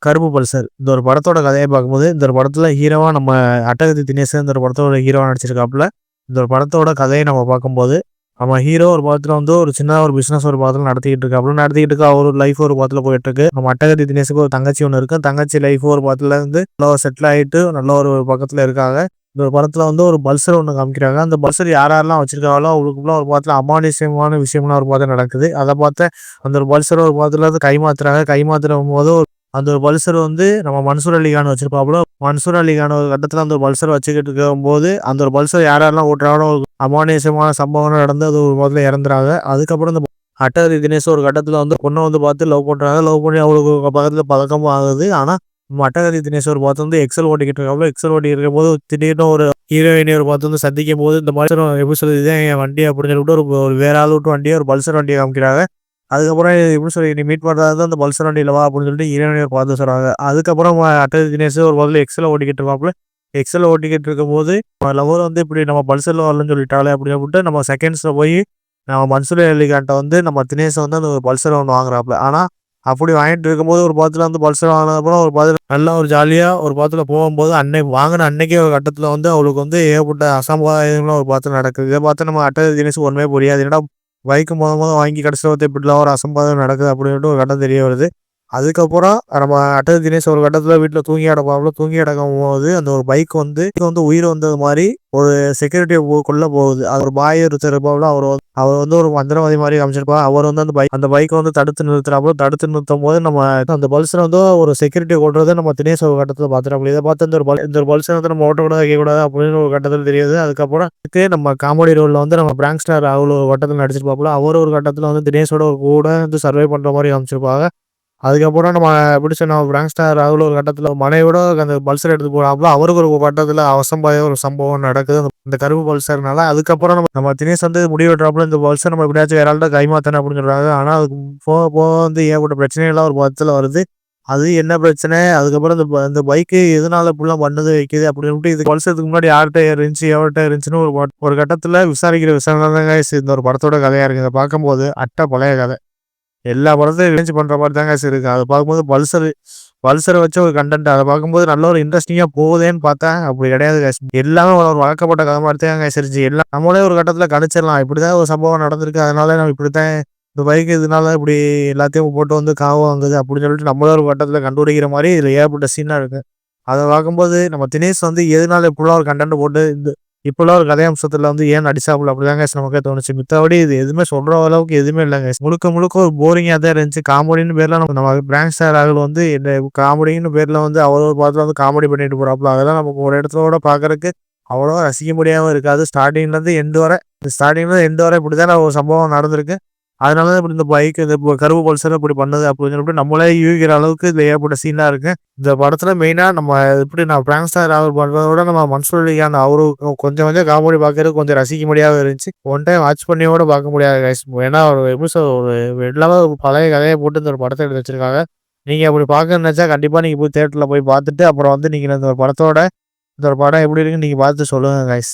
கருப்பு பல்சர். இந்த ஒரு படத்தோட கதைய பார்க்கும்போது, இந்த ஒரு படத்துல ஹீரோவா நம்ம அட்டகத்தி தினேசன் இந்த ஒரு படத்தோட ஹீரோவா நடிச்சிருக்காப்புல. இந்த ஒரு படத்தோட கதைய நம்ம பார்க்கும்போது, நம்ம ஹீரோ ஒரு படத்துல வந்து ஒரு சின்னதா ஒரு பிசினஸ் ஒரு படத்துல நடத்திக்கிட்டு இருக்காப்புல. நடத்திக்கிட்டு இருக்க அவரு லைஃப் ஒரு படத்துல போயிட்டுருக்கு. நம்ம அட்டகத்தி தினேஷுக்கு ஒரு தங்கச்சி ஒண்ணு இருக்கு. தங்கச்சி லைஃப் ஒரு படத்துல இருந்து நல்லா செட்டில் ஆயிட்டு, நல்ல ஒரு பக்கத்துல இருக்காங்க. இந்த ஒரு படத்துல வந்து ஒரு பல்சர் ஒண்ணு காமிக்கிறாங்க. அந்த பல்சர் யார் யாரெல்லாம் வச்சிருக்காங்களோ, அவங்களுக்குள்ள ஒரு படத்துல அமானுஷ்யமான விஷயம்லாம் ஒரு படத்துல நடக்குது. அத பார்த்து அந்த ஒரு பல்சர் ஒரு படத்துல இருந்து கைமாத்துறாங்க. கைமாத்துறம்போது அந்த ஒரு பல்சர் வந்து நம்ம மன்சூர் அலிகான் வச்சிருப்பாப்புல. மன்சூர் அலிகான் ஒரு கட்டத்துல அந்த ஒரு பல்சர் வச்சுக்கிட்டு இருக்கும்போது, அந்த ஒரு பல்சர் யார் யாரெல்லாம் ஓட்டுறாங்களோ அமானுஷ்யமான சம்பவம் நடந்து அது ஒரு முதல்ல இறந்துறாங்க. அதுக்கப்புறம் இந்த அட்டகத்தி தினேஷ் ஒரு கட்டத்துல வந்து பொண்ண வந்து பார்த்து லவ் பண்றாங்க. லவ் பண்ணி அவங்களுக்கு பக்கத்துல பழக்கமும் ஆகுது. ஆனா நம்ம அட்டகத்தி தினேஷ் ஒரு பார்த்து வந்து எக்ஸல் ஓட்டிக்கிட்டு இருக்காப்புல. எக்ஸல் ஓட்டிட்டு இருக்கும்போது திடீர்னு ஒரு ஹீரோயினி ஒரு பார்த்து வந்து சந்திக்கும்போது, இந்த பல்சர் எப்படி சொல்றது, இதான் என் வண்டி அப்படின்னு சொல்லிட்டு ஒரு வேற ஆள் விட்டு வண்டிய ஒரு பல்சர் வண்டிய காமிக்கிறாங்க. அதுக்கப்புறம் எப்படி சொல்லி நீ மீட் பண்றதா இருந்தா அந்த பல்சர் வண்டியில வா அப்படின்னு சொல்லிட்டு ஹீரோயினிய பார்த்து சொல்றாங்க. அதுக்கப்புறம் அட்டகத்தி தினேஷ் ஒரு முதல்ல எக்ஸல ஓட்டிக்கிட்டு இருப்பாப்புல. எக்ஸல் ஓட்டிக்கிட்டு இருக்கும்போது, லவர் வந்து இப்படி நம்ம பல்சர்ல வரலன்னு சொல்லிட்டாளே அப்படின்னு சொல்லிட்டு நம்ம செகண்ட்ஸ்ல போய் நம்ம மன்சூர் அலிகான்ட்ட வந்து நம்ம தினேஷ் வந்து அந்த ஒரு பல்சர் ஒண்ணு வாங்குறாப்புல. ஆனா அப்படி வாங்கிட்டு இருக்கும்போது ஒரு பாத்துல வந்து பல்சர் வாங்குனதுக்கப்புறம் ஒரு பாத்துல நல்லா ஒரு ஜாலியா ஒரு பாத்துல போகும்போது வாங்குன அன்னைக்கே ஒரு கட்டத்துல வந்து அவளுக்கு வந்து ஏகப்பட்ட அசம்பாவிதம்லாம் ஒரு பாத்துல நடக்குது. இத பார்த்து நம்ம அட்டகத்தி தினேஷுக்கு ஒண்ணுமே புரியாது. என்னடா பைக் மொத வாங்கி கடைசில வந்து இப்படிலாம் ஒரு அசம்பாவிதம் நடக்குது அப்படின்னு சொல்லிட்டு ஒரு கட்டம் தெரிய வருது. அதுக்கப்புறம் நம்ம அட்டகத்தி தினேஷ் ஒரு கட்டத்துல வீட்ல தூங்கி கிடப்பாப்புல. தூங்கி கிடக்கும்போது அந்த ஒரு பைக் வந்து உயிர் வந்தது மாரி ஒரு செக்யூரிட்டிய கொல்ல போகுது. அது ஒரு பாய் ஒருத்தர் இருப்பாப்புல. அவர் வந்து ஒரு மந்திரவாதி மாரி காமிச்சிருப்பாங்க. அவர் வந்து அந்த பைக்க வந்து தடுத்து நிறுத்துறாப்புல. தடுத்து நிறுத்தும்போது நம்ம அந்த பல்சர் வந்து ஒரு செக்யூரிட்டிய கொல்றத நம்ம தினேஷ் ஒரு கட்டத்துல பார்த்துறாப்புல. இத பார்த்து இந்த ஒரு பல்சர் வந்து நம்ம ஓட்டக்கூடாது, வைக்கக்கூடாது அப்படின்னு ஒரு கட்டத்துல தெரியுது. அதுக்கப்புறம் நம்ம காமெடி ரோல்ல வந்து நம்ம பிராங்க் ஸ்டார் ராகுல் ஒரு கட்டத்துல நடிச்சிருப்பாப்புல. அவர் ஒரு கட்டத்துல வந்து தினேஷோட கூட வந்து சர்வை பண்ற மாரி காமிச்சிருப்பாங்க. அதுக்கப்புறம் நம்ம பிடிச்ச நம்ம பிராங்க் ஸ்டார் ராகுல் ஒரு கட்டத்துல மனைவியோட அந்த பல்சர் எடுத்து போறாப்புல. அவருக்கு ஒரு கட்டத்துல அசம்பாவித ஒரு சம்பவம் நடக்குது. இந்த கருப்பு பல்சர்னால. அதுக்கப்புறம் நம்ம தினேஷ் வந்து முடிவு எடுறாப்புல இந்த பல்சர் நம்ம எப்படியாச்சும் வேற ஆள்ட்ட கைமாத்தணும் அப்படின்னு சொல்றாங்க. ஆனா அதுக்கு போக போக வந்து ஏகப்பட்ட பிரச்சனைகள்லாம் ஒரு படத்துல வருது. அது என்ன பிரச்சனை? அதுக்கப்புறம் இந்த பைக்கு எதனால இப்படிலாம் பண்ணுது, வைக்குது அப்படின்னு சொல்லிட்டு இது பல்சருக்கு முன்னாடி யார்ட்ட இருந்துச்சு, எவர்ட்ட இருந்துச்சுன்னு ஒரு கட்டத்துல விசாரிக்கிற விசாரணை தாங்க இந்த ஒரு படத்தோட கதையா இருக்கு. இத பார்க்கும்போது பழைய கதை. எல்லா படத்தையும் ரிவெஞ்ச் பண்ற மாரி தாங்க இருக்கு. அத பார்க்கும்போது பல்சர வச்ச ஒரு கன்டென்ட் அத பார்க்கும்போது நல்ல ஒரு இன்ட்ரஸ்டிங்கா போகுதேன்னு பார்த்தா, அப்படி கிடையாது கைஸ். எல்லாமே ஒரு வழக்கப்பட்ட கதை மாரி தான் கைஸ் இருந்துச்சு. எல்லாம் நம்மளே ஒரு கட்டத்துல கணிச்சிடலாம். இப்படிதான் ஒரு சம்பவம் நடந்திருக்கு. அதனால நம்ம இப்படித்தான் இந்த பைக் இதனால இப்படி எல்லாத்தையும் போட்டு வந்து காவு வாங்குது அப்படின்னு சொல்லிட்டு நம்மளே ஒரு கட்டத்துல கண்டுபிடிக்கிற மாரி இதுல ஏகப்பட்ட சீனா இருக்கு. அத பார்க்கும்போது நம்ம தினேஷ் வந்து எதனால இப்படிலாம் ஒரு கன்டென்ட் போட்டு இப்பல்லாம் ஒரு கதையம்சத்துல வந்து ஏன் நடிச்சாப்புல அப்படிதாங்க நமக்கே தோணுச்சு. மித்தபடி இது எதுவுமே சொல்ற அளவுக்கு எதுவுமே இல்லங்க. முழுக்க முழுக்க ஒரு போரிங்கா தான் இருந்துச்சு. காமெடின்னு பேர்ல நம்ம பிராங்க் ஸ்டார் ராகுல் வந்து இந்த காமெடின்னு பேர்ல வந்து அவர் ஒரு படத்துல வந்து காமெடி பண்ணிட்டு போறாப்புல. அதெல்லாம் நமக்கு ஒரு இடத்தோட பார்க்கறக்கு அவ்வளவா ரசிக்கும்படியாவும் இருக்காது. ஸ்டார்டிங்ல இருந்து எண்ட் வரை இப்படித்தான ஒரு சம்பவம் நடந்திருக்கு. அதனால தான் இப்படி இந்த பைக் இந்த கருப்பு பல்சர் இப்படி பண்ணுது அப்படின்னு சொல்லிட்டு நம்மளே யூகிக்கிற அளவுக்கு இதுல ஏகப்பட்ட சீன்லாம் இருக்கு. இந்த படத்துல மெயினா நம்ம எப்படி நான் பிராங்க் ஸ்டார் ராகுல் பண்றத விட நம்ம மன்சூர் அலிகான் அவரு கொஞ்சம் கொஞ்சம் காமெடி பார்க்கறதுக்கு கொஞ்சம் ரசிக்கும்படியாவே இருந்துச்சு. ஒன் டைம் வாட்ச் பண்ணியோட பார்க்க முடியாது கைஸ். ஏன்னா ஒரு எபிசோட் ஒரு எல்லாமே ஒரு பழைய கதைய போட்டு இந்த ஒரு படத்த எடுத்து வச்சிருக்காங்க. நீங்க அப்படி பார்க்கணும்னு நினைச்சா கண்டிப்பா நீங்க போய் தியேட்டர்ல போய் பார்த்துட்டு அப்புறம் வந்து நீங்க இந்த ஒரு படம் எப்படி இருக்குன்னு நீங்க பார்த்து சொல்லுங்க கைஸ்.